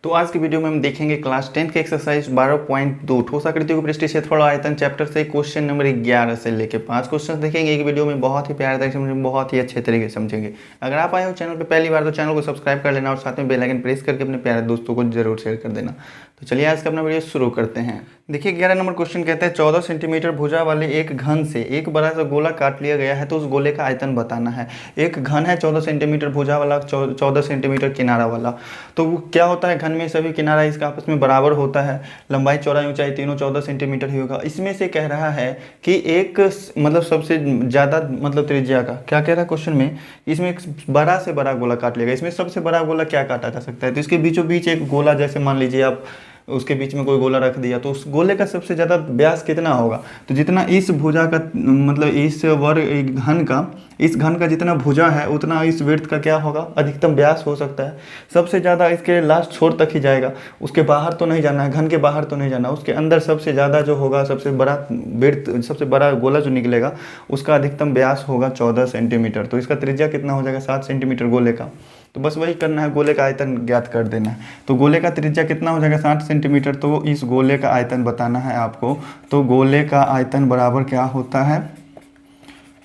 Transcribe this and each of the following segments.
तो आज की वीडियो में हम देखेंगे क्लास 10 के एक्सरसाइज 12.2 ठोस आकृतियों के पृष्ठीय क्षेत्रफल और आयतन चैप्टर से क्वेश्चन नंबर 11 से लेके 5 क्वेश्चन देखेंगे एक वीडियो में। बहुत ही प्यारे तरीके से समझेंगे, बहुत ही अच्छे तरीके से समझेंगे। अगर आप आए हो चैनल पे पहली बार तो चैनल को सब्सक्राइब कर लेना और साथ में बेल आइकन प्रेस करके अपने प्यारे दोस्तों को जरूर शेयर कर देना। तो चलिए आज का अपना वीडियो शुरू करते हैं। देखिए 11 नंबर क्वेश्चन कहते हैं 14 सेंटीमीटर भुजा वाले एक घन से एक बड़ा सा गोला काट लिया गया है तो उस गोले का आयतन बताना है। एक घन है 14 सेंटीमीटर भुजा वाला, 14 सेंटीमीटर किनारा वाला। तो वो क्या होता है, घन में सभी किनारा इसका आपस में बराबर होता है। लंबाई चौड़ाई ऊंचाई तीनों 14 सेंटीमीटर ही होगा। इसमें से कह रहा है कि एक मतलब सबसे ज़्यादा मतलब त्रिज्या का क्या कह रहा है क्वेश्चन में, इसमें एक बड़ा से बड़ा गोला काट लिया गया। इसमें सबसे बड़ा गोला क्या काटा जा सकता है, तो इसके बीचों बीच एक गोला, जैसे मान लीजिए आप उसके बीच में कोई गोला रख दिया तो उस गोले का सबसे ज़्यादा व्यास कितना होगा, तो जितना इस भुजा का मतलब इस वर्ग घन का, इस घन का जितना भुजा है उतना इस वृत्त का क्या होगा, अधिकतम व्यास हो सकता है। सबसे ज़्यादा इसके लास्ट छोर तक ही जाएगा, उसके बाहर तो नहीं जाना है, घन के बाहर तो नहीं जाना। उसके अंदर सबसे ज़्यादा जो होगा, सबसे बड़ा वृत्त, सबसे बड़ा गोला जो निकलेगा उसका अधिकतम व्यास होगा 14 सेंटीमीटर। तो इसका त्रिज्या कितना हो जाएगा, 7 सेंटीमीटर गोले का। तो बस वही करना है, गोले का आयतन ज्ञात कर देना है। तो गोले का त्रिज्या कितना हो जाएगा, 60 सेंटीमीटर। तो इस गोले का आयतन बताना है आपको। तो गोले का आयतन बराबर क्या होता है,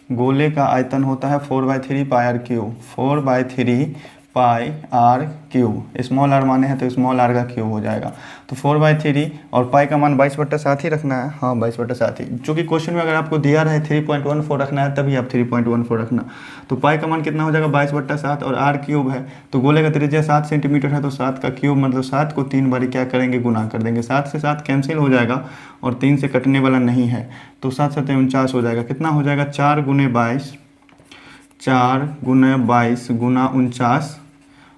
गोले का आयतन होता है 4/3 pi R cube. 4/3 pi R cube, small R माने हैं तो स्मॉल आर का क्यूब हो जाएगा। तो 4/3 और पाई का मान 22/7 ही रखना है। हाँ 22/7 ही, चूँकि क्वेश्चन में अगर आपको दिया रहे 3.14 रखना है तभी आप 3.14 रखना। तो पाई का मान कितना हो जाएगा 22/7 और आर क्यूब है तो गोले का त्रिज्या 7 सेंटीमीटर है। तो 7 का क्यूब मतलब 7 को 3 बारी क्या करेंगे, गुना कर देंगे। 7 से 7 कैंसिल हो जाएगा और 3 से कटने वाला नहीं है तो 7 7 49 हो जाएगा। कितना हो जाएगा, 4 गुने 22, 4 गुने 22 गुना 49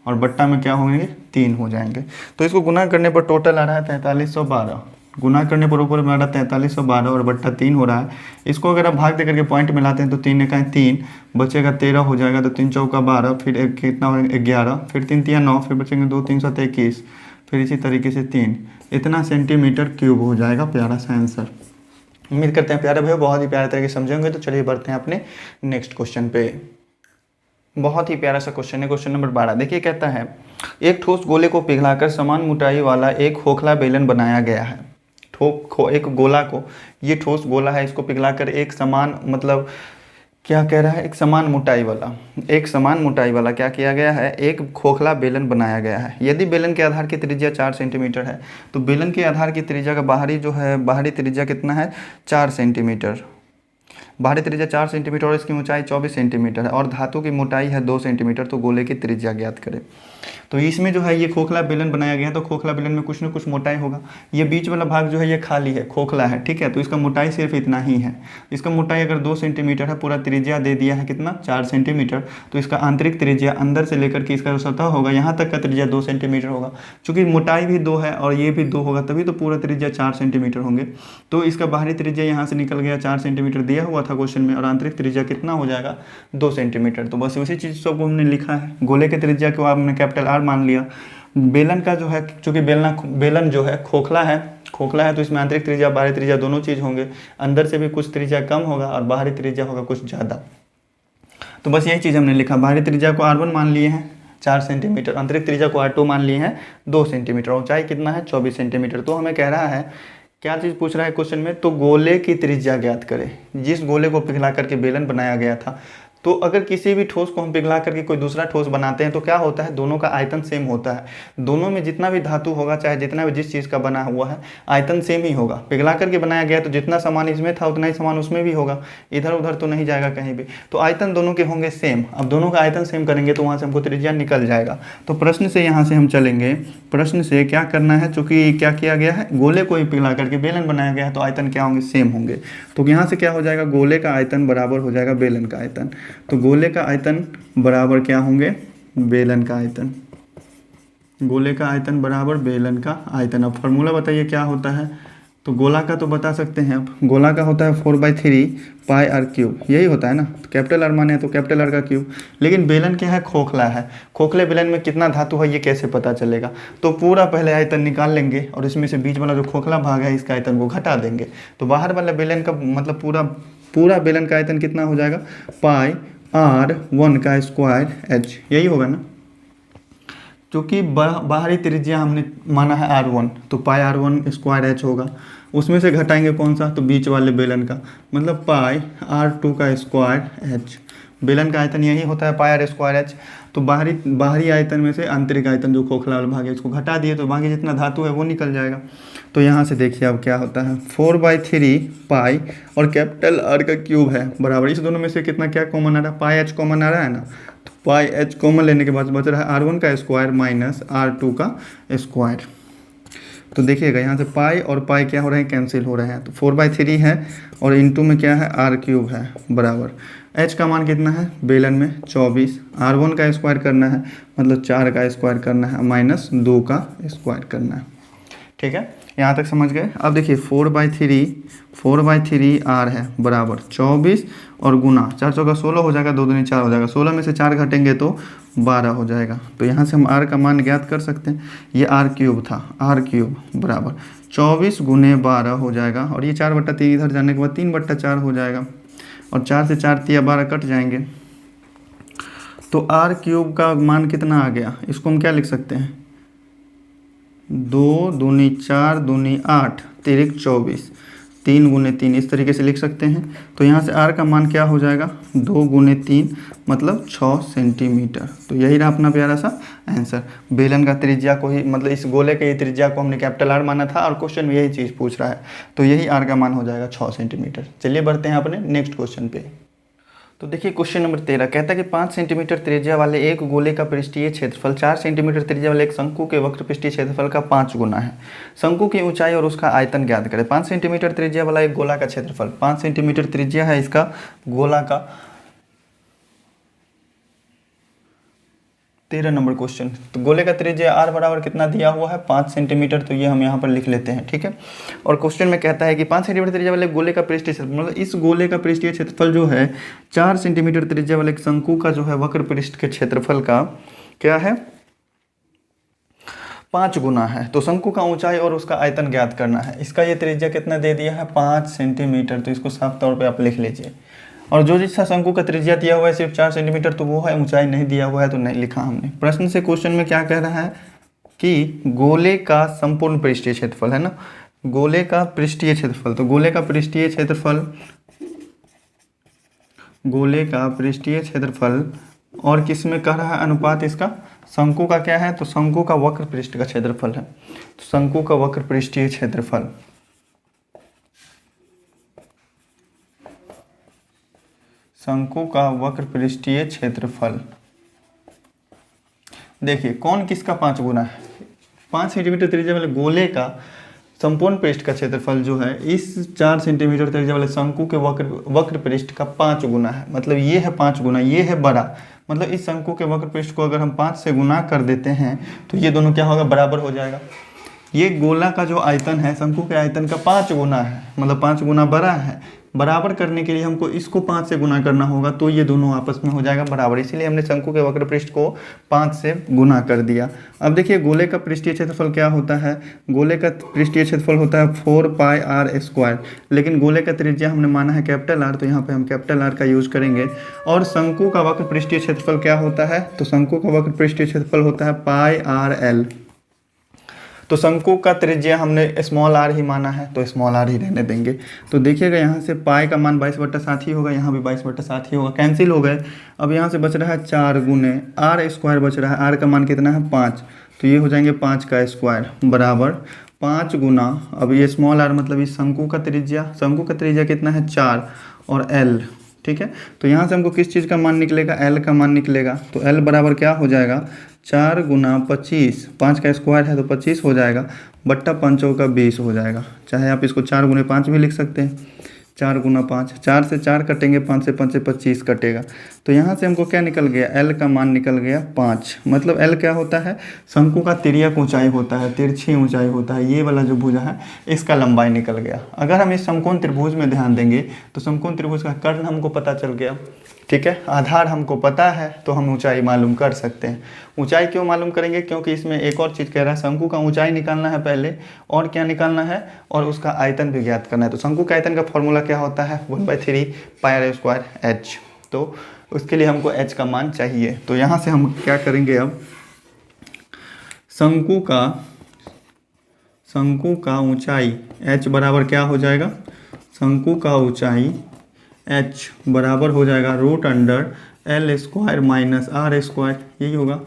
और बट्टा में क्या होंगे 3 हो जाएंगे। तो इसको गुना करने पर टोटल आ रहा है 4312। गुना करने पर ऊपर में आ रहा है 4312 और बट्टा 3 हो रहा है। इसको अगर आप भाग दे करके पॉइंट मिलाते हैं तो 3 ने कहा 3 बचेगा 13 हो जाएगा। तो 3 चौका 12, फिर एक कितना हो 11, फिर 3 तिया 9, फिर बचेंगे 2 3 7 21, फिर इसी तरीके से 3, इतना सेंटीमीटर क्यूब हो जाएगा। प्यारा सा आंसर। उम्मीद करते हैं प्यारे भाई बहुत ही प्यारे तरीके से समझेंगे। तो चलिए बढ़ते हैं अपने नेक्स्ट क्वेश्चन पे। बहुत ही प्यारा सा क्वेश्चन है, क्वेश्चन नंबर 12। देखिए कहता है एक ठोस गोले को पिघलाकर समान मोटाई वाला एक खोखला बेलन बनाया गया है। एक गोला को, ये ठोस गोला है, इसको पिघलाकर एक समान मतलब क्या कह रहा है, एक समान मोटाई वाला, एक समान मोटाई वाला क्या किया गया है, एक खोखला बेलन बनाया गया है। यदि बेलन के आधार की त्रिज्या 4 सेंटीमीटर है तो बेलन के आधार की त्रिज्या का बाहरी जो है, बाहरी त्रिज्या कितना है 4 सेंटीमीटर। बाहरी त्रिज्या 4 सेंटीमीटर और इसकी ऊंचाई 24 सेंटीमीटर है और धातु की मोटाई है 2 सेंटीमीटर। तो गोले की त्रिज्या ज्ञात करें। तो इसमें जो है ये खोखला बेलन बनाया गया है तो खोखला बेलन में कुछ ना कुछ मोटाई होगा। ये बीच वाला भाग जो है ये खाली है, खोखला है, ठीक है। तो इसका मोटाई सिर्फ इतना ही है। इसका मोटाई अगर 2 सेंटीमीटर है, पूरा त्रिज्या दे दिया है कितना 4 सेंटीमीटर। तो इसका आंतरिक त्रिज्या अंदर से लेकर के इसका जो सतह होगा यहाँ तक का त्रिज्या 2 सेंटीमीटर होगा। चूँकि मोटाई भी 2 है और ये भी 2 होगा तभी तो पूरा त्रिज्या 4 सेंटीमीटर होंगे। तो इसका बाहरी त्रिज्या यहाँ से निकल गया 4 सेंटीमीटर दिया हुआ था क्वेश्चन में और आंतरिक त्रिज्या कितना हो जाएगा 2 सेंटीमीटर। तो बस उसी चीज़ को हमने लिखा है। गोले के त्रिज्या को आपने कैपिटल आर मान लिया। बेलन का जो है, चूँकि बेलन जो है खोखला है तो इसमें आंतरिक त्रिज्या बाहरी त्रिज्या दोनों चीज़ होंगे। अंदर से भी कुछ त्रिज्या कम होगा और बाहरी त्रिज्या होगा कुछ ज़्यादा। तो बस यही चीज़ हमने लिखा। बाहरी त्रिज्या को R1 मान लिए हैं 4 सेंटीमीटर, आंतरिक त्रिज्या को R2 मान लिए हैं 2 सेंटीमीटर, ऊंचाई कितना है 24 सेंटीमीटर। तो हमें कह रहा है क्या चीज़ पूछ रहा है क्वेश्चन में, तो गोले की त्रिज्या ज्ञात करें। जिस गोले को पिघला करके बेलन बनाया गया था, तो अगर किसी भी ठोस को हम पिघला करके कोई दूसरा ठोस बनाते हैं तो क्या होता है, दोनों का आयतन सेम होता है। दोनों में जितना भी धातु होगा, चाहे जितना भी जिस चीज़ का बना हुआ है, आयतन सेम ही होगा। पिघला करके बनाया गया तो जितना सामान इसमें था उतना ही सामान उसमें भी होगा, इधर उधर तो नहीं जाएगा कहीं भी। तो आयतन दोनों के होंगे सेम। अब दोनों का आयतन सेम करेंगे तो वहाँ से हमको त्रिज्या निकल जाएगा। तो प्रश्न से यहाँ से हम चलेंगे। प्रश्न से क्या करना है, चूँकि क्या किया गया है, गोले को ही पिघला करके बेलन बनाया गया है तो आयतन क्या होंगे, सेम होंगे। तो यहाँ से क्या हो जाएगा, गोले का आयतन बराबर हो जाएगा बेलन का आयतन। तो गोले का आयतन बराबर क्या होंगे, बेलन का आयतन। गोले का आयतन बराबर बेलन का आयतन। अब फॉर्मूला बताइए क्या होता है। तो गोला का तो बता सकते हैं आप, गोला का होता है 4/3 पाई आर क्यूब, यही होता है ना। तो कैपिटल आर माने तो कैपिटल आर का क्यूब। लेकिन बेलन क्या है, खोखला है। खोखले बेलन में कितना धातु है ये कैसे पता चलेगा, तो पूरा पहले आयतन निकाल लेंगे और इसमें से बीच वाला जो खोखला भाग है इसका आयतन को घटा देंगे। तो बाहर वाला बेलन का मतलब पूरा बेलन का आयतन कितना हो जाएगा, पाई R1 का स्क्वायर H, यही होगा ना। क्योंकि बाहरी त्रिज्या हमने माना है R1, तो पाई R1 स्क्वायर एच होगा। उसमें से घटाएंगे कौन सा, तो बीच वाले बेलन का, मतलब पाई R2 का स्क्वायर एच। बेलन का आयतन यही होता है पाई आर स्क्वायर एच। तो बाहरी आयतन में से आंतरिक आयतन जो खोखला वाला भाग है इसको घटा दिए तो बाकी जितना धातु है वो निकल जाएगा। तो यहाँ से देखिए अब क्या होता है, 4/3 पाई और कैपिटल आर का क्यूब है बराबर, इस दोनों में से कितना क्या कॉमन आ रहा है, पाई एच कॉमन आ रहा है ना। तो पाई एच कॉमन लेने के बाद बच रहा है R1 का स्क्वायर माइनस R2 का स्क्वायर। तो देखिएगा यहाँ से पाई और पाई क्या हो रहे हैं, कैंसिल हो रहे हैं। तो 4/3 है और इनटू में क्या है, R³ है बराबर, एच का मान कितना है बेलन में 24, R1 का स्क्वायर करना है मतलब 4 का स्क्वायर करना है माइनस 2 का स्क्वायर करना है। ठीक है, यहाँ तक समझ गए। अब देखिए 4/3 R है बराबर 24 और गुना 4 चौका 16 हो जाएगा, 2 दूनी 4 हो जाएगा, 16 में से 4 घटेंगे तो 12 हो जाएगा। तो यहाँ से हम R का मान ज्ञात कर सकते हैं, ये R³ था, R³ बराबर 24 गुने 12 हो जाएगा और ये 4/3 इधर जाने के बाद 3/4 हो जाएगा और 4 से 4 तिया 12 कट जाएंगे। तो R³ का मान कितना आ गया, इसको हम क्या लिख सकते हैं, 2 दूनी 4 दूनी 8 तिरिक 24, 3 गुने 3 इस तरीके से लिख सकते हैं। तो यहाँ से R का मान क्या हो जाएगा, 2 गुने 3 मतलब 6 सेंटीमीटर। तो यही रहा अपना प्यारा सा आंसर। बेलन का त्रिज्या को ही, मतलब इस गोले के त्रिज्या को हमने कैपिटल R माना था और क्वेश्चन में यही चीज़ पूछ रहा है, तो यही R का मान हो जाएगा 6 सेंटीमीटर। चलिए बढ़ते हैं अपने नेक्स्ट क्वेश्चन पे। तो देखिए क्वेश्चन नंबर 13 कहता है कि 5 सेंटीमीटर त्रिज्या वाले एक गोले का पृष्ठीय क्षेत्रफल 4 सेंटीमीटर त्रिज्या वाले एक शंकु के वक्र पृष्ठीय क्षेत्रफल का 5 गुना है। शंकु की ऊंचाई और उसका आयतन ज्ञात करें। 5 सेंटीमीटर त्रिज्या वाला एक गोला का क्षेत्रफल, 5 सेंटीमीटर त्रिज्या है इसका गोला का। 13 नंबर क्वेश्चन, तो गोले का त्रिज्या R बराबर कितना दिया हुआ है, 5 सेंटीमीटर। तो ये हम यहाँ पर लिख लेते हैं, ठीक है। और क्वेश्चन में कहता है कि 5 सेंटीमीटर त्रिज्या वाले गोले का पृष्ठीय क्षेत्रफल, मतलब इस गोले का पृष्ठीय क्षेत्रफल जो है 4 सेंटीमीटर त्रिज्या वाले शंकु का जो है वक्र पृष्ठ के क्षेत्रफल का क्या है, 5 गुना है। तो शंकु का ऊंचाई और उसका आयतन ज्ञात करना है। इसका ये त्रिज्या कितना दे दिया है, 5 सेंटीमीटर। तो इसको साफ तौर पे आप लिख लीजिए। और जो जिसका शंकु का त्रिज्या दिया हुआ है सिर्फ 4 सेंटीमीटर, तो वो है, ऊंचाई नहीं दिया हुआ है तो नहीं लिखा हमने। प्रश्न से क्वेश्चन में क्या कह रहा है कि गोले का संपूर्ण पृष्ठीय क्षेत्रफल है ना, गोले का पृष्ठीय क्षेत्रफल। तो गोले का पृष्ठीय क्षेत्रफल और किस में कह रहा है अनुपात, इसका शंकु का क्या है, तो शंकु का वक्र पृष्ठ का क्षेत्रफल है। तो शंकु का वक्र पृष्ठीय क्षेत्रफल, शंकु का वक्र पृष्ठीय क्षेत्रफल। देखिए कौन किसका 5 गुना है, 5 सेंटीमीटर त्रिज्या वाले गोले का संपूर्ण पृष्ठ का क्षेत्रफल जो है इस 4 सेंटीमीटर त्रिज्या वाले शंकु के वक्र पृष्ठ का 5 गुना है। मतलब ये है 5 गुना, ये है बड़ा, मतलब इस शंकु के वक्र पृष्ठ को अगर हम 5 से गुना कर देते हैं तो ये दोनों क्या होगा, बराबर हो जाएगा। ये गोला का जो आयतन है शंकु के आयतन का 5 गुना है, मतलब 5 गुना बड़ा है। बराबर करने के लिए हमको इसको 5 से गुना करना होगा, तो ये दोनों आपस में हो जाएगा बराबर। इसीलिए हमने शंकु के वक्र पृष्ठ को 5 से गुना कर दिया। अब देखिए गोले का पृष्ठीय क्षेत्रफल क्या होता है, गोले का पृष्ठीय क्षेत्रफल होता है 4 पाई आर स्क्वायर, लेकिन गोले का त्रिज्या हमने माना है कैपिटल आर, तो यहाँ पे हम कैपिटल आर का यूज करेंगे। और शंकु का वक्र पृष्ठीय क्षेत्रफल क्या होता है, तो शंकु का वक्र पृष्ठीय क्षेत्रफल होता है पाई आर एल। तो शंकु का त्रिज्या हमने स्मॉल आर ही माना है, तो स्मॉल आर ही रहने देंगे। तो देखिएगा यहाँ से पाई का मान 22/7 ही होगा, यहाँ भी 22/7 ही होगा, कैंसिल हो गए। अब यहाँ से बच रहा है 4 गुने आर स्क्वायर बच रहा है, आर का मान कितना है 5, तो ये हो जाएंगे 5 का स्क्वायर बराबर 5 गुना। अब ये स्मॉल आर मतलब इस शंकु का त्रिज्या कितना है 4 और एल, ठीक है। तो यहाँ से हमको किस चीज़ का मान निकलेगा, एल का मान निकलेगा। तो एल बराबर क्या हो जाएगा, 4 गुना 25, 5 का स्क्वायर है तो 25 हो जाएगा, बट्टा 5 चौका 20 हो जाएगा। चाहे आप इसको 4 गुने 5 भी लिख सकते हैं, 4 गुना 5, 4 से 4 कटेंगे, 5 से 5 से 25 कटेगा। तो यहाँ से हमको क्या निकल गया, एल का मान निकल गया 5। मतलब एल क्या होता है, शंकु का तिर्यक ऊंचाई होता है, तिरछी ऊंचाई होता है। ये वाला जो भुजा है इसका लंबाई निकल गया। अगर हम इस समकोण त्रिभुज में ध्यान देंगे तो समकोण त्रिभुज का कर्ण हमको पता चल गया, ठीक है। आधार हमको पता है तो हम ऊंचाई मालूम कर सकते हैं। ऊंचाई क्यों मालूम करेंगे, क्योंकि इसमें एक और चीज़ कह रहा है, शंकु का ऊंचाई निकालना है पहले, और क्या निकालना है, और उसका आयतन भी ज्ञात करना है। तो शंकु के आयतन का फॉर्मूला क्या होता है, 1/3 पाई आर स्क्वायर एच। तो उसके लिए हमको एच का मान चाहिए। तो यहाँ से हम क्या करेंगे, अब शंकु का ऊंचाई h बराबर क्या हो जाएगा, शंकु का ऊंचाई h बराबर हो जाएगा √अंडर L² - R², यही होगा।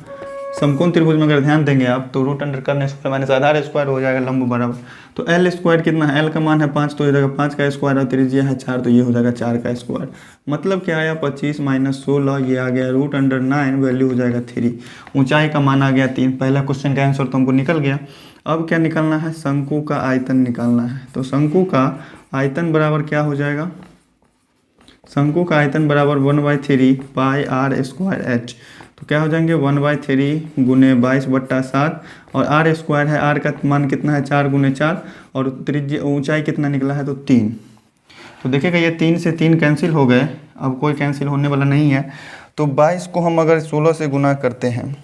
समकोण त्रिभुज में अगर ध्यान देंगे आप तो √अंडर करने से माइनस आधार² हो जाएगा लंब बराबर। तो L² कितना है, L का मान है 5 तो हो जाएगा 5 का स्क्वायर और त्रिज्या है 4 तो ये हो जाएगा 4 का स्क्वायर। मतलब क्या आया 25 - 16 ये आ गया √9 वैल्यू हो जाएगा 3। ऊंचाई का मान आ गया 3। पहला क्वेश्चन का आंसर तो हमको निकल गया। अब क्या निकालना है, शंकु का आयतन निकालना है। तो शंकु का आयतन बराबर क्या हो जाएगा, शंकु का आयतन बराबर 1/3 पाई r² h। तो क्या हो जाएंगे 1/3 गुने 22/7 और r² है, r का मान कितना है 4 × 4 और त्रिज्या ऊंचाई कितना निकला है तो 3। तो देखिएगा ये 3 से 3 कैंसिल हो गए, अब कोई कैंसिल होने वाला नहीं है। तो 22 को हम अगर 16 से गुना करते हैं,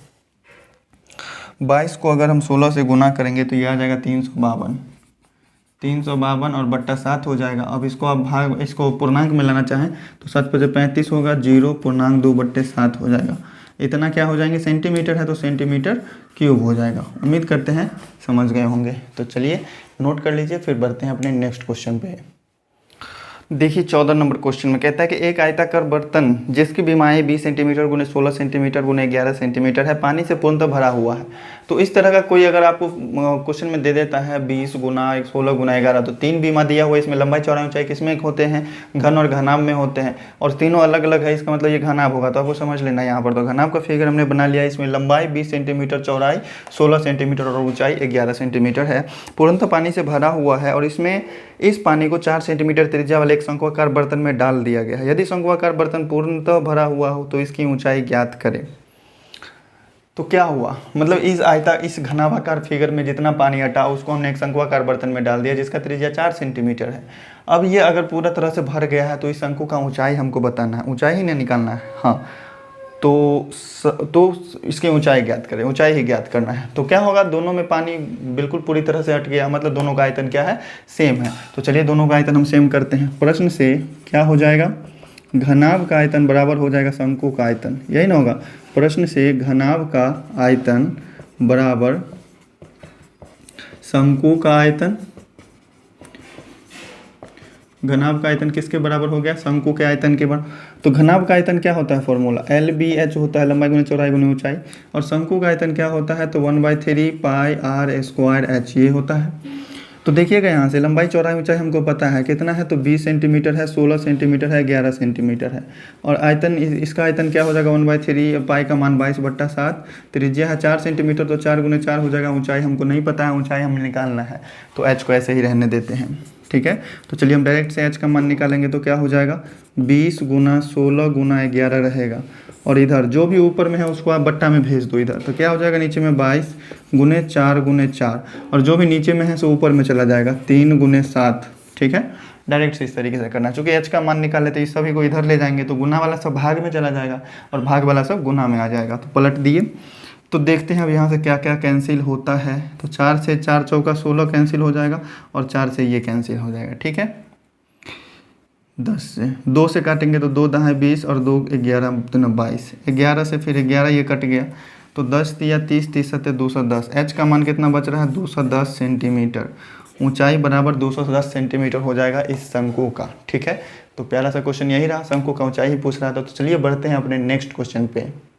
22 को अगर हम 16 से गुना करेंगे तो ये आ जाएगा 352 और बट्टा 7 हो जाएगा। अब इसको आप इसको पूर्णांक में लाना चाहें तो 7 × 35 होगा, 0.2/7 हो जाएगा। इतना क्या हो जाएंगे, सेंटीमीटर है तो सेंटीमीटर क्यूब हो जाएगा। उम्मीद करते हैं समझ गए होंगे। तो चलिए नोट कर लीजिए, फिर बढ़ते हैं अपने नेक्स्ट क्वेश्चन पे। देखिए 14 नंबर क्वेश्चन में कहता है कि एक आयताकार बर्तन जिसकी बीमारी 20 सेंटीमीटर × 16 सेंटीमीटर × 11 सेंटीमीटर है पानी से पूर्णतः भरा हुआ है। तो इस तरह का कोई अगर आपको क्वेश्चन में दे देता है 20 × 16 × 11 तो 3 बीमा दिया हुआ है। इसमें लंबाई चौड़ाई ऊंचाई किसमें होते हैं, घन और घनाभ में होते हैं और तीनों अलग अलग है, इसका मतलब ये घनाभ होगा। तो आपको समझ लेना यहाँ पर तो घनाभ का फिगर हमने बना लिया। इसमें लंबाई 20 सेंटीमीटर, चौड़ाई 16 सेंटीमीटर और ऊंचाई 11 सेंटीमीटर है। पूर्णतः पानी से भरा हुआ है और इसमें इस पानी को 4 सेंटीमीटर त्रिज्या वाले एक शंक्वाकार बर्तन में डाल दिया गया है। यदि शंक्वाकार बर्तन पूर्णतः भरा हुआ हो तो इसकी ऊंचाई ज्ञात करें। तो क्या हुआ, मतलब इस घनाभाकार फिगर में जितना पानी हटा उसको हमने एक शंक्वाकार बर्तन में डाल दिया जिसका त्रिज्या 4 सेंटीमीटर है। अब ये अगर पूरा तरह से भर गया है तो इस शंकु का ऊंचाई हमको बताना है, ऊंचाई ही नहीं निकालना है। हाँ तो इसकी ऊंचाई ज्ञात करें, ऊंचाई ही ज्ञात करना है। तो क्या होगा, दोनों में पानी बिल्कुल पूरी तरह से हट गया, मतलब दोनों का आयतन क्या है, सेम है। तो चलिए दोनों का आयतन हम सेम करते हैं। प्रश्न से क्या हो जाएगा, घनाभ का आयतन बराबर हो जाएगा शंकु का आयतन, यही ना होगा। प्रश्न से घनाभ का आयतन बराबर शंकु का आयतन, घनाभ का आयतन किसके बराबर हो गया, शंकु के आयतन के बराबर। तो घनाभ का आयतन क्या होता है, फॉर्मूला LBH होता है, लंबाई गुने चौड़ाई गुने ऊंचाई। और शंकु का आयतन क्या होता है, तो 1/3 पाई r²h ये होता है। तो देखिएगा यहाँ से लंबाई चौड़ाई ऊंचाई हमको पता है कितना है, तो 20 सेंटीमीटर है, 16 सेंटीमीटर है, 11 सेंटीमीटर है। और आयतन इसका आयतन क्या हो जाएगा 1/3, पाई का मान 22/7, त्रिज्या है 4 सेंटीमीटर तो 4 × 4 हो जाएगा। ऊंचाई हमको नहीं पता है, ऊंचाई हमें निकालना है तो h को ऐसे ही रहने देते हैं, ठीक है। तो चलिए हम डायरेक्ट से h का मान निकालेंगे तो क्या हो जाएगा 20 × 16 × 11 रहेगा और इधर जो भी ऊपर में है उसको आप बट्टा में भेज दो इधर। तो क्या हो जाएगा नीचे में 22 × 4 × 4 और जो भी नीचे में है सो ऊपर में चला जाएगा 3 × 7, ठीक है। डायरेक्ट से इस तरीके से करना है। चूँकि h का मान निकाल लेते इस सभी को इधर ले जाएंगे तो गुना वाला सब भाग में चला जाएगा और भाग वाला सब गुना में आ जाएगा। तो पलट दिए तो देखते हैं अब यहाँ से क्या क्या कैंसिल होता है। तो 4 से 4 चौका 16 कैंसिल हो जाएगा और 4 से ये कैंसिल हो जाएगा, ठीक है। 10 से 2 से काटेंगे तो 2 दाएँ 20 और 2 11 22, 11 से फिर 11 ये कट गया तो 10 या 30, 30 7 210। h का मान कितना बच रहा है 210 सेंटीमीटर। ऊंचाई बराबर 210 सेंटीमीटर हो जाएगा इस शंकु का, ठीक है। तो प्यारा सा क्वेश्चन यही रहा, शंकु का ऊंचाई ही पूछ रहा था। तो चलिए बढ़ते हैं अपने नेक्स्ट क्वेश्चन पे।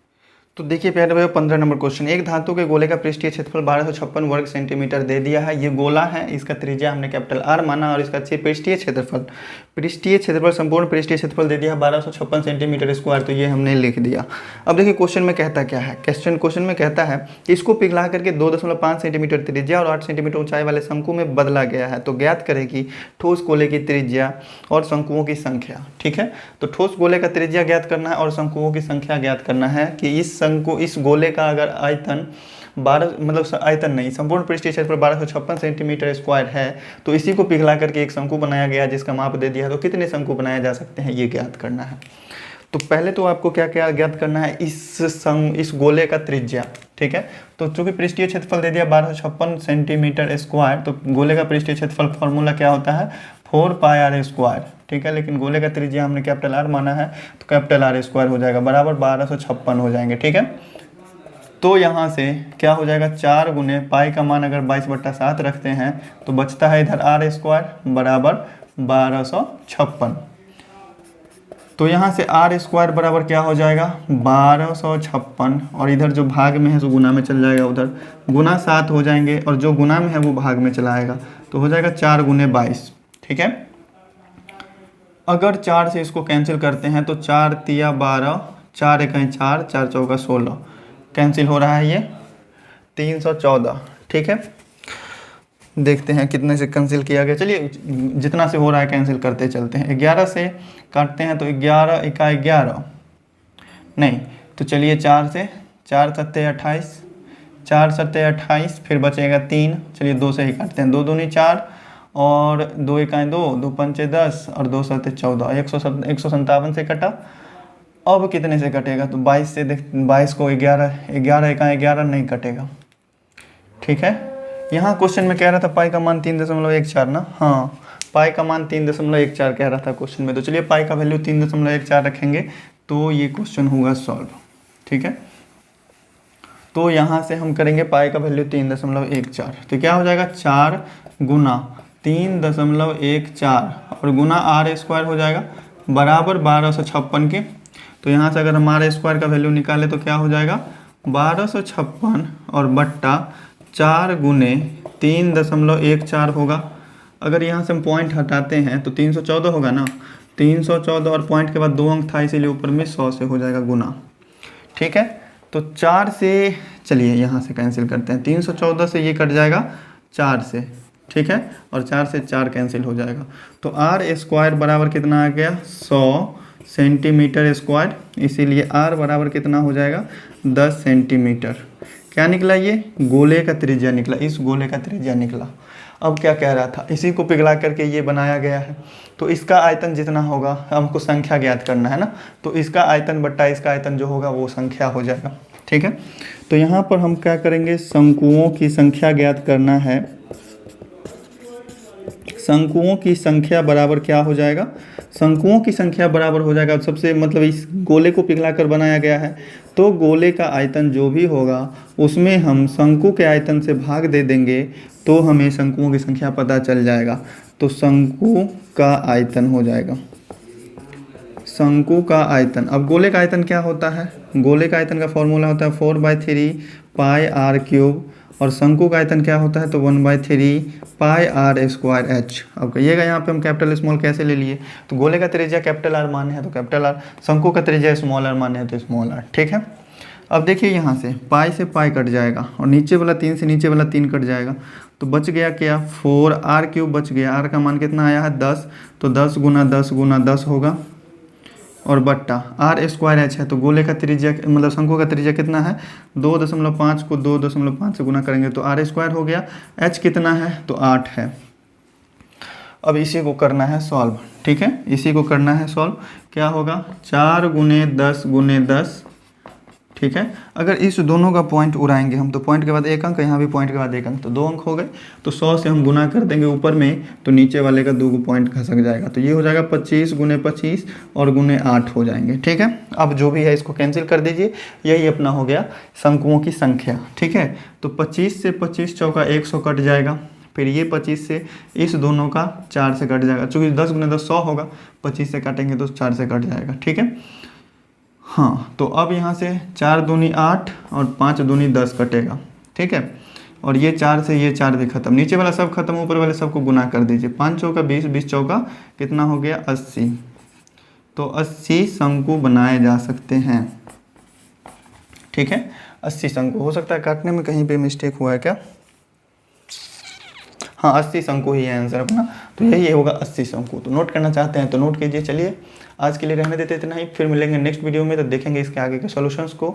तो देखिए प्यारे भाई 15 नंबर क्वेश्चन, एक धातु के गोले का पृष्ठीय क्षेत्रफल 1256 वर्ग सेंटीमीटर दे दिया है। ये गोला है, इसका त्रिज्या हमने कैपिटल R माना और इसका पृष्ठीय क्षेत्रफल संपूर्ण पृष्ठीय क्षेत्रफल दे दिया है 1256 सेंटीमीटर स्क्वायर। तो ये हमने लिख दिया। अब देखिए क्वेश्चन में कहता क्या है, क्वेश्चन में कहता है कि इसको पिघला करके 2.5 सेंटीमीटर त्रिज्या और 8 सेंटीमीटर ऊंचाई वाले शंकु में बदला गया है। तो ज्ञात करें कि ठोस गोले की त्रिज्या और शंकुओं की संख्या, ठीक है। तो ठोस गोले का त्रिज्या ज्ञात करना है और शंकुओं की संख्या ज्ञात करना है कि इस गोले का अगर आयतन 12 मतलब आयतन नहीं संपूर्ण पृष्ठीय क्षेत्रफल 1256 सेंटीमीटर स्क्वायर है तो इसी को पिघला करके एक शंकु बनाया गया जिसका माप दे दिया है। तो कितने शंकु बनाए जा सकते हैं ये ज्ञात करना है। तो पहले तो आपको क्या क्या ज्ञात करना है, इस गोले का त्रिज्या, ठीक है। तो चूंकि पृष्ठीय क्षेत्रफल दे दिया 1256 सेंटीमीटर स्क्वायर तो गोले का पृष्ठीय क्षेत्रफल फॉर्मूला क्या होता है 4 पाई r², ठीक है। लेकिन गोले का त्रिज्या हमने कैपिटल R माना है तो कैपिटल R² हो जाएगा बराबर 1256 हो जाएंगे, ठीक है। तो यहाँ से क्या हो जाएगा 4 गुने पाई का मान अगर 22/7 रखते हैं तो बचता है इधर आर स्क्वायर बराबर 1256। तो यहाँ से आर स्क्वायर बराबर क्या हो जाएगा 1256, और इधर जो भाग में है सो गुना में चल जाएगा, उधर गुना 7 हो जाएंगे और जो गुना में है वो भाग में चला आएगा, तो हो जाएगा 4 गुने 22। ठीक है, अगर 4 से इसको कैंसिल करते हैं तो 4 तिया 12, 4 एकाई 4, 4 चौका 16, कैंसिल हो रहा है ये 314। ठीक है, देखते हैं कितने से कैंसिल किया गया। चलिए जितना से हो रहा है कैंसिल करते चलते हैं। 11 से काटते हैं तो 11 इकाई 11 नहीं, तो चलिए 4 से 4 सत्ते 28, 4 सत्ते 28, फिर बचेगा 3। चलिए 2 से ही काटते हैं, 2 दूनी 4 और 2 इकाई 2, 2 पंचे 10 और 2 सत्ते 14, 157 से कटा। अब कितने से कटेगा तो 22 से 22 को 11 इकाई 11 नहीं कटेगा। ठीक है, यहाँ क्वेश्चन में कह रहा था पाई का मान 3.14 ना, हाँ पाई का मान 3.14 कह रहा था क्वेश्चन में, तो चलिए पाई का वैल्यू 3.14 रखेंगे तो ये क्वेश्चन होगा सॉल्व। ठीक है, तो यहाँ से हम करेंगे पाई का वैल्यू 3.14, तो क्या हो जाएगा 4 गुना 3.14 और गुना आर स्क्वायर हो जाएगा बराबर 1256 के। तो यहाँ से अगर हम आर स्क्वायर का वैल्यू निकालें तो क्या हो जाएगा 1256 और बट्टा 4 गुने 3.14 होगा। अगर यहाँ से हम पॉइंट हटाते हैं तो 314 होगा ना, 314 और पॉइंट के बाद 2 अंक था इसीलिए ऊपर में 100 से हो जाएगा गुना। ठीक है, तो 4 से चलिए यहाँ से कैंसिल करते हैं, 314 से ये कट जाएगा 4 से। ठीक है, और 4 से 4 कैंसिल हो जाएगा, तो आर स्क्वायर बराबर कितना आ गया 100 सेंटीमीटर स्क्वायर, इसीलिए आर बराबर कितना हो जाएगा 10 सेंटीमीटर। क्या निकला, ये गोले का त्रिज्या निकला, इस गोले का त्रिज्या निकला। अब क्या कह रहा था, इसी को पिघला करके ये बनाया गया है, तो इसका आयतन जितना होगा हमको संख्या ज्ञात करना है ना, तो इसका आयतन बट्टा इसका आयतन जो होगा वो संख्या हो जाएगा। ठीक है, तो यहाँ पर हम क्या करेंगे, शंकुओं की संख्या ज्ञात करना है। शंकुओं की संख्या बराबर क्या हो जाएगा, शंकुओं की संख्या बराबर हो जाएगा, सबसे मतलब इस गोले को पिघलाकर बनाया गया है, तो गोले का आयतन जो भी होगा उसमें हम शंकु के आयतन से भाग दे देंगे तो हमें शंकुओं की संख्या पता चल जाएगा। तो शंकु का आयतन हो जाएगा, शंकु का आयतन। अब गोले का आयतन क्या होता है, गोले का आयतन का फॉर्मूला होता है 4/3 पाई आर क्यूब, और शंकु का आयतन क्या होता है तो 1/3 पाई आर स्क्वायर एच। अब कहिएगा यहाँ पे हम कैपिटल स्मॉल कैसे ले लिए, तो गोले का त्रिज्या कैपिटल आर मान्य है तो कैपिटल आर, शंकु का त्रिज्या स्मॉल आर मान्य है तो स्मॉल आर। ठीक है, अब देखिए यहाँ से पाई से पाई कट जाएगा और नीचे वाला 3 से नीचे वाला 3 कट जाएगा, तो बच गया क्या 4 आर क्यूब बच गया, आर का मान कितना आया है 10, तो 10 गुना 10 गुना 10 होगा, और बट्टा आर स्क्वायर एच है, तो गोले का त्रिज्या मतलब शंकु का त्रिज्या कितना है 2.5 को 2.5 से गुना करेंगे तो आर स्क्वायर हो गया, एच कितना है तो 8 है। अब इसी को करना है सॉल्व। ठीक है, इसी को करना है सॉल्व, क्या होगा 4 गुने 10 गुने 10। ठीक है, अगर इस दोनों का पॉइंट उड़ाएंगे हम तो पॉइंट के बाद 1 अंक, यहाँ भी पॉइंट के बाद 1 अंक, तो 2 अंक हो गए, तो 100 से हम गुना कर देंगे ऊपर में तो नीचे वाले का 2 पॉइंट खसक जाएगा, तो ये हो जाएगा 25 गुने 25 और गुने 8 हो जाएंगे। ठीक है, अब जो भी है इसको कैंसिल कर दीजिए, यही अपना हो गया शंकुओं की संख्या। ठीक है, तो 25 से 25 चौका 100 कट जाएगा, फिर ये 25 से इस दोनों का 4 से कट जाएगा, चूँकि 10 गुने 10 100 होगा, 25 से काटेंगे तो 4 से कट जाएगा। ठीक है, हाँ तो अब यहाँ से 4 दूनी 8 और 5 दूनी 10 कटेगा। ठीक है, और ये 4 से ये 4 भी खत्म, नीचे वाला सब खत्म, ऊपर वाले सबको गुना कर दीजिए, 5 चौका 20, 20 चौका कितना हो गया 80, तो 80 शंकु बनाए जा सकते हैं। ठीक है, 80 शंकु। हो सकता है काटने में कहीं पे मिस्टेक हुआ है क्या, हाँ 80 शंकु ही है आंसर अपना, तो यही होगा 80 शंकु। तो नोट करना चाहते हैं तो नोट कीजिए। चलिए आज के लिए रहने देते इतना ही, फिर मिलेंगे नेक्स्ट वीडियो में, तो देखेंगे इसके आगे के सॉल्यूशंस को।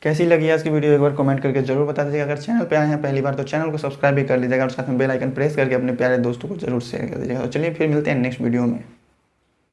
कैसी लगी आज की वीडियो एक बार कमेंट करके जरूर बता दीजिएगा। अगर चैनल पे आए हैं पहली बार तो चैनल को सब्सक्राइब भी कर लीजिएगा और साथ में बेल आइकन प्रेस करके अपने प्यारे दोस्तों को जरूर शेयर कर दीजिएगा। तो चलिए फिर मिलते हैं नेक्स्ट वीडियो में।